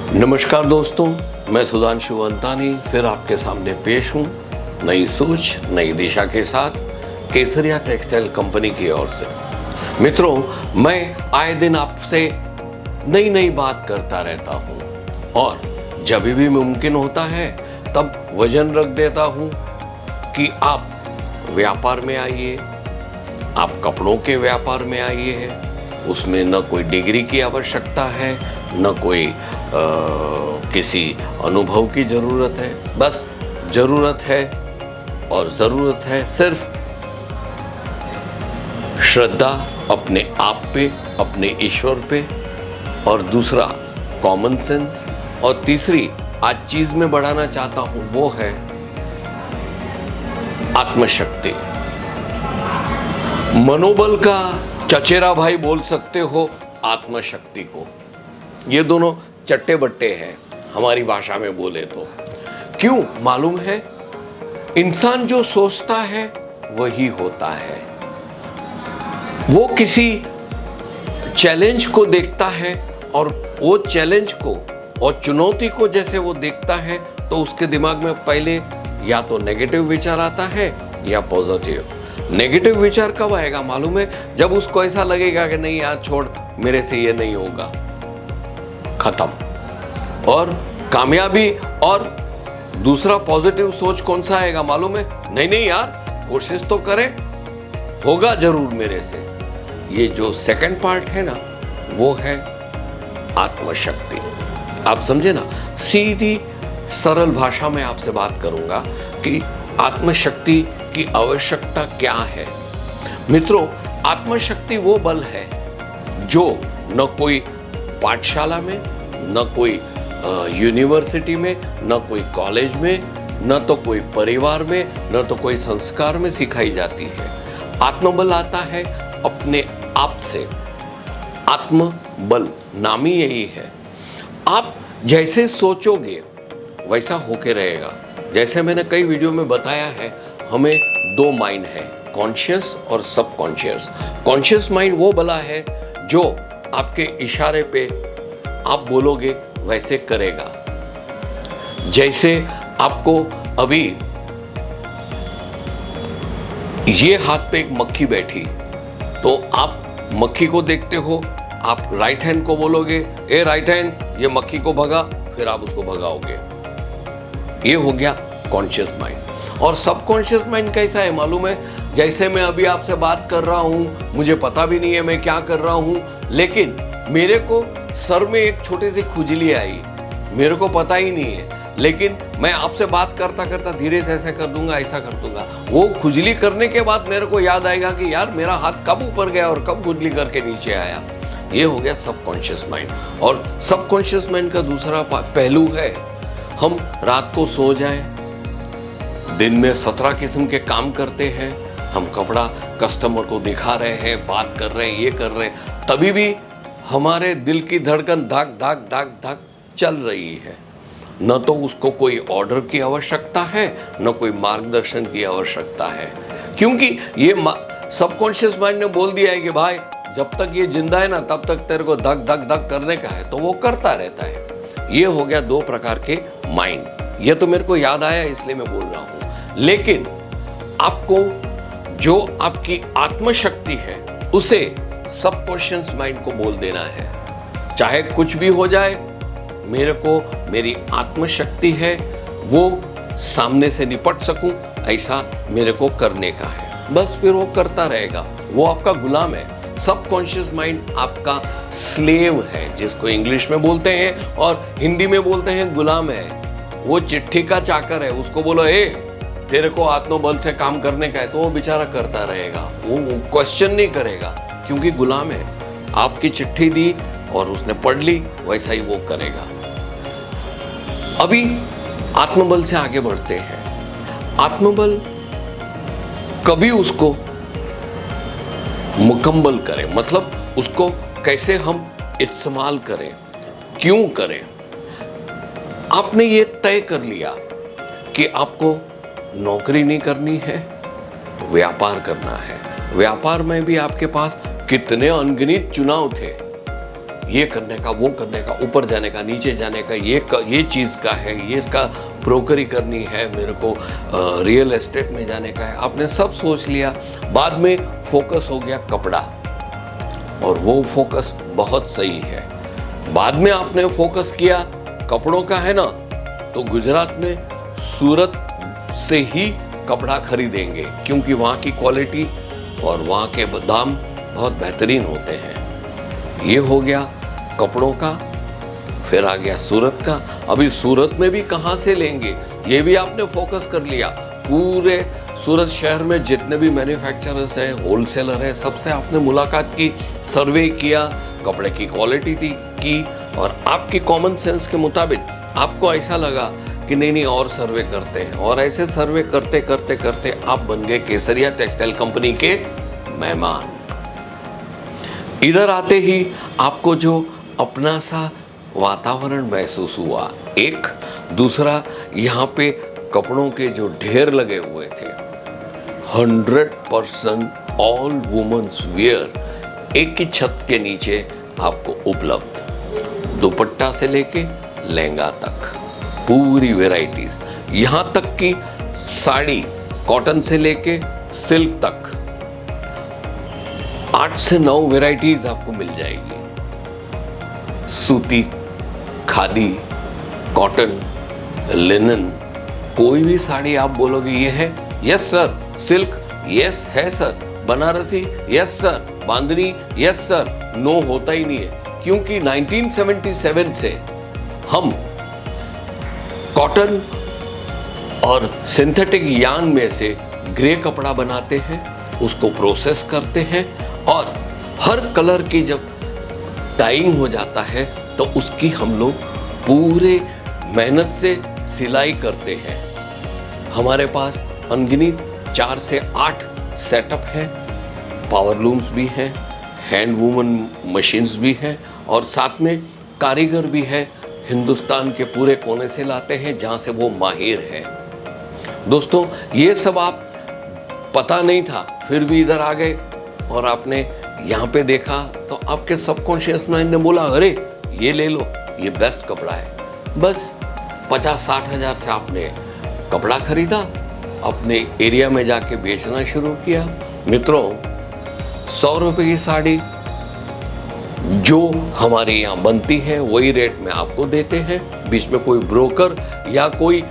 नमस्कार दोस्तों, मैं सुधांशु अंतानी फिर आपके सामने पेश हूँ नई सोच नई दिशा के साथ केसरिया टेक्सटाइल कंपनी की ओर से। मित्रों, मैं आए दिन आपसे नई नई बात करता रहता हूँ और जब भी मुमकिन होता है तब वजन रख देता हूँ कि आप व्यापार में आइए, आप कपड़ों के व्यापार में आइए। उसमें न कोई डिग्री की आवश्यकता है, न कोई किसी अनुभव की ज़रूरत है। बस ज़रूरत है और ज़रूरत है सिर्फ श्रद्धा अपने आप पे, अपने ईश्वर पे, और दूसरा कॉमन सेंस, और तीसरी आज चीज़ में बढ़ाना चाहता हूँ वो है आत्मशक्ति। मनोबल का चचेरा भाई बोल सकते हो आत्मशक्ति को। ये दोनों चट्टे बट्टे हैं हमारी भाषा में बोले तो। क्यों मालूम है? इंसान जो सोचता है वही होता है। वो किसी चैलेंज को देखता है और वो चैलेंज को और चुनौती को जैसे वो देखता है तो उसके दिमाग में पहले या तो नेगेटिव विचार आता है या पॉजिटिव। नेगेटिव विचार कब आएगा मालूम है? जब उसको ऐसा लगेगा कि नहीं यार छोड़, मेरे से ये नहीं होगा, खत्म। और कामयाबी और दूसरा पॉजिटिव सोच कौन सा आएगा मालूम है? नहीं नहीं यार, कोशिश तो करें, होगा जरूर मेरे से। ये जो सेकंड पार्ट है ना, वो है आत्मशक्ति। आप समझे ना? सीधी सरल भाषा में आपसे बात करूंगा कि आत्मशक्ति की आवश्यकता क्या है। मित्रों, आत्मशक्ति वो बल है जो न कोई पाठशाला में, न कोई यूनिवर्सिटी में, न कोई कॉलेज में, न तो कोई परिवार में, न तो कोई संस्कार में सिखाई जाती है। आत्मबल आता है अपने आप से। आत्मबल नाम ही यही है। आप जैसे सोचोगे वैसा होके रहेगा। जैसे मैंने कई वीडियो में बताया है, हमें दो माइंड है, कॉन्शियस और सबकॉन्शियस। कॉन्शियस माइंड वो बला है जो आपके इशारे पे आप बोलोगे वैसे करेगा। जैसे आपको अभी ये हाथ पे एक मक्खी बैठी तो आप मक्खी को देखते हो, आप राइट हैंड को बोलोगे ए राइट हैंड, ये मक्खी को भगा, फिर आप उसको भगाओगे। ये हो गया कॉन्शियस माइंड। और सबकॉन्शियस माइंड कैसा है मालूम है? जैसे मैं अभी आपसे बात कर रहा हूं, मुझे पता भी नहीं है मैं क्या कर रहा हूं, लेकिन मेरे को सर में एक छोटी सी खुजली आई, मेरे को पता ही नहीं है, लेकिन मैं आपसे बात करता करता धीरे से ऐसा कर दूंगा, ऐसा कर दूंगा। वो खुजली करने के बाद मेरे को याद आएगा कि यार मेरा हाथ कब ऊपर गया और कब खुजली करके नीचे आया। ये हो गया सबकॉन्शियस माइंड। और सबकॉन्शियस माइंड का दूसरा पहलू है, हम रात को सो जाएं, दिन में 17 किस्म के काम करते हैं, हम कपड़ा कस्टमर को दिखा रहे हैं, बात कर रहे हैं, ये कर रहे हैं, तभी भी हमारे दिल की धड़कन धक धक धक धक चल रही है। न तो उसको कोई ऑर्डर की आवश्यकता है, न कोई मार्गदर्शन की आवश्यकता है, क्योंकि ये सबकॉन्शियस माइंड ने बोल दिया है कि भाई जब तक ये जिंदा है ना तब तक तेरे को धक धक धक करने का है, तो वो करता रहता है। ये हो गया दो प्रकार के माइंड। ये तो मेरे को याद आया इसलिए मैं बोल रहा हूं। लेकिन आपको जो आपकी आत्मशक्ति है उसे सबकॉन्शियस माइंड को बोल देना है। चाहे कुछ भी हो जाए, मेरे को मेरी आत्मशक्ति है, वो सामने से निपट सकूं, ऐसा मेरे को करने का है। बस फिर वो करता रहेगा, वो आपका गुलाम है। सबकॉन्शियस माइंड आपका स्लेव है, जिसको इंग्लिश में बोलते हैं और हिंदी में बोलते हैं गुलाम है। वो चिट्ठी का चाकर है, उसको बोलो ए तेरे को आत्मबल से काम करने का है, तो वो बेचारा करता रहेगा, वो क्वेश्चन नहीं करेगा, क्योंकि गुलाम है। आपकी चिट्ठी दी और उसने पढ़ ली, वैसा ही वो करेगा। अभी आत्मबल से आगे बढ़ते हैं। आत्मबल कभी उसको मुकम्मल करें, मतलब उसको कैसे हम इस्तेमाल करें, क्यों करें। आपने ये तय कर लिया कि आपको नौकरी नहीं करनी है, व्यापार करना है। व्यापार में भी आपके पास कितने अनगिनत चुनाव थे, ये करने का, वो करने का, ऊपर जाने का, नीचे जाने का, ये चीज़ का है, ये इसका ब्रोकरी करनी है, मेरे को रियल एस्टेट में जाने का है। आपने सब सोच लिया, बाद में फोकस हो गया कपड़ा, और वो फोकस बहुत सही है। बाद में आपने फोकस किया कपड़ों का, है ना, तो गुजरात में सूरत से ही कपड़ा खरीदेंगे, क्योंकि वहाँ की क्वालिटी और वहाँ के दाम बहुत बेहतरीन होते हैं। ये हो गया कपड़ों का। फिर आ गया सूरत का। अभी सूरत में भी कहाँ से लेंगे, ये भी आपने फोकस कर लिया। पूरे सूरत शहर में जितने भी मैन्युफैक्चरर्स हैं, होलसेलर है, सबसे आपने मुलाकात की, सर्वे किया, कपड़े की क्वालिटी की, और आपकी कॉमन सेंस के मुताबिक आपको ऐसा लगा कि नहीं और सर्वे करते हैं, और ऐसे सर्वे करते करते करते आप बन गए केसरिया टेक्सटाइल कंपनी के मेहमान। इधर आते ही आपको जो अपना सा वातावरण महसूस हुआ, एक दूसरा, यहाँ पे कपड़ों के जो ढेर लगे हुए थे, 100% ऑल वुमेन्स वियर एक ही छत के नीचे आपको उपलब्ध, दुपट्टा से लेके लहंगा तक पूरी वेराइटीज, यहाँ तक कि साड़ी कॉटन से लेके सिल्क तक 8 से 9 वेराइटीज आपको मिल जाएगी। सूती, खादी, कॉटन, लिनन, कोई भी साड़ी आप बोलोगे ये है, यस सर। सिल्क, यस है sir. Banarasi, yes sir. Bandhani, yes sir. No होता ही नहीं है, क्योंकि 1977 से हम कॉटन और सिंथेटिक यार्न में से ग्रे कपड़ा बनाते हैं, उसको प्रोसेस करते हैं, और हर कलर की जब डाइंग हो जाता है तो उसकी हम लोग पूरे मेहनत से सिलाई करते हैं। हमारे पास अनगिनत 4 से 8 सेटअप है, पावर लूम्स भी हैं, हैंड वूमन मशीन्स भी हैं, और साथ में कारीगर भी है, हिंदुस्तान के पूरे कोने से लाते हैं जहाँ से वो माहिर है। दोस्तों, ये सब आप पता नहीं था, फिर भी इधर आ गए और आपने यहाँ पे देखा तो आपके सबकॉन्शियस माइंड ने बोला अरे ये ले लो, ये बेस्ट कपड़ा है। बस 50-60 हज़ार से आपने कपड़ा खरीदा, अपने एरिया में जाके बेचना शुरू किया। मित्रों, 100 रुपये की साड़ी जो हमारे यहाँ बनती है वही रेट में आपको देते हैं। बीच में कोई ब्रोकर या कोई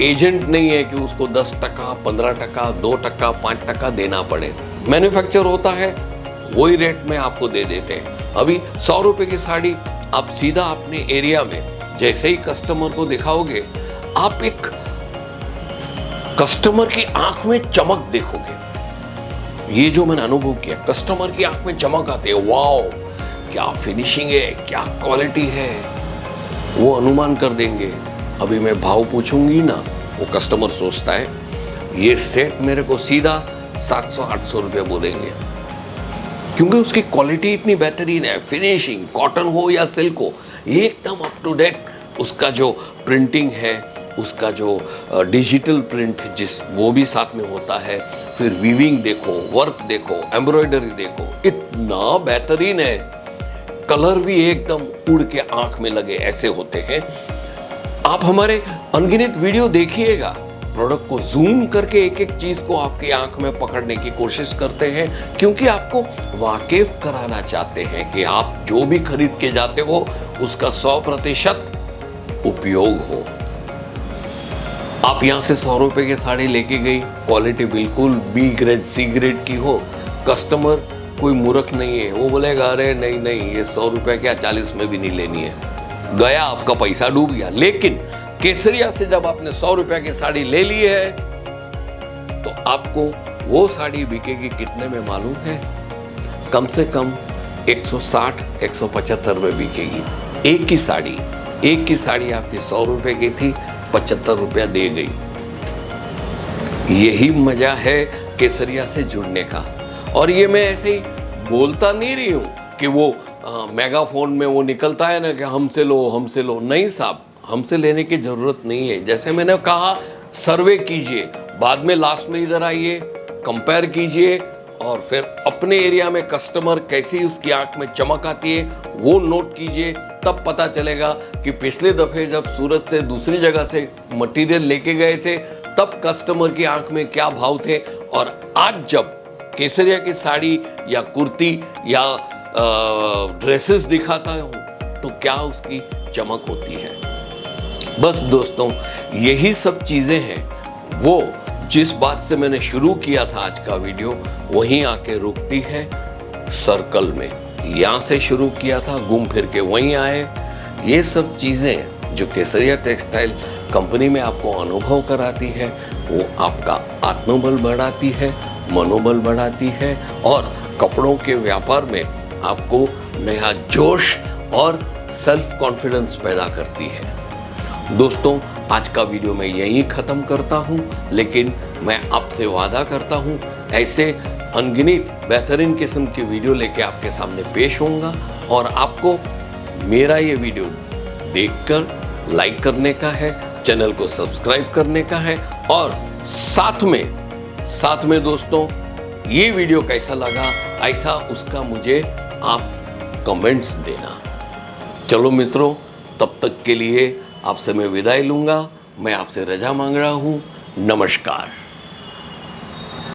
एजेंट नहीं है कि उसको 10%, 15%, 2%, 5% देना पड़े। मैन्युफैक्चर होता है, वही रेट में आपको दे देते हैं। अभी 100 रुपये की साड़ी आप सीधा अपने एरिया में जैसे ही कस्टमर को दिखाओगे, आप एक कस्टमर की आंख में चमक देखोगे। ये जो मैंने अनुभव किया, कस्टमर की आंख में चमक आती है, वाओ क्या फिनिशिंग है, क्या क्वालिटी है, वो अनुमान कर देंगे। अभी मैं भाव पूछूंगी ना, वो कस्टमर सोचता है ये सेट मेरे को सीधा 700-800 रुपये बोलेंगे, क्योंकि उसकी क्वालिटी इतनी बेहतरीन है। फिनिशिंग कॉटन हो या सिल्क हो, एकदम अप टू डेट। उसका जो प्रिंटिंग है, उसका जो डिजिटल प्रिंट वो भी साथ में होता है। फिर वीविंग देखो, वर्क देखो, एम्ब्रॉयडरी देखो, इतना बेहतरीन है। कलर भी एकदम उड़ के आंख में लगे ऐसे होते हैं। आप हमारे अनगिनत वीडियो देखिएगा, प्रोडक्ट को जूम करके एक एक चीज को आपकी आंख में पकड़ने की कोशिश करते हैं, क्योंकि आपको वाकिफ कराना चाहते हैं कि आप जो भी खरीद के जाते हो उसका 100% उपयोग हो। आप यहां से 100 रुपए की साड़ी लेके गई, क्वालिटी बिल्कुल बी ग्रेड, सी ग्रेड की हो, कस्टमर कोई मूर्ख नहीं है, वो बोलेगा अरे नहीं नहीं ये 100 रुपए क्या 40 में भी नहीं लेनी है, गया आपका पैसा डूब गया। लेकिन केसरिया से जब आपने 100 रुपए की साड़ी ले ली है तो आपको वो साड़ी बिकेगी कितने में मालूम है? कम से कम 160-175 में बिकेगी। एक की साड़ी आपकी 100 रुपए की थी, 75 रुपया दे गई। यही मजा है केसरिया से जुड़ने का। और ये मैं ऐसे ही बोलता नहीं रही हूँ कि वो मेगाफोन में वो निकलता है ना कि हमसे लो। नहीं साहब, हमसे लेने की जरूरत नहीं है। जैसे मैंने कहा, सर्वे कीजिए, बाद में लास्ट में इधर आइए, कंपेयर कीजिए, और फिर अपने एरिया में कस्टमर कैसी उसकी आंख में चमक आती है वो नोट कीजिए। तब पता चलेगा कि पिछले दफे जब सूरत से दूसरी जगह से मटेरियल लेके गए थे तब कस्टमर की आंख में क्या भाव थे, और आज जब केसरिया की साड़ी या कुर्ती या ड्रेसेस दिखाता हूँ तो क्या उसकी चमक होती है। बस दोस्तों, यही सब चीजें हैं वो जिस बात से मैंने शुरू किया था आज का वीडियो, वहीं आके रुकती है सर्कल में। यहाँ से शुरू किया था, घूम फिर के वहीं आए। ये सब चीजें जो केसरिया टेक्सटाइल कंपनी में आपको अनुभव कराती है वो आपका आत्मबल बढ़ाती है, मनोबल बढ़ाती है और कपड़ों के व्यापार में आपको नया जोश और सेल्फ कॉन्फिडेंस पैदा करती है। दोस्तों, आज का वीडियो मैं यहीं ख़त्म करता हूं, लेकिन मैं आपसे वादा करता हूं ऐसे अनगिनत बेहतरीन किस्म की वीडियो लेके आपके सामने पेश होऊंगा। और आपको मेरा ये वीडियो देखकर लाइक करने का है, चैनल को सब्सक्राइब करने का है और साथ में दोस्तों ये वीडियो कैसा लगा ऐसा उसका मुझे आप कमेंट्स देना। चलो मित्रों, तब तक के लिए आपसे मैं विदाई लूंगा। मैं आपसे रजा मांग रहा हूं। नमस्कार।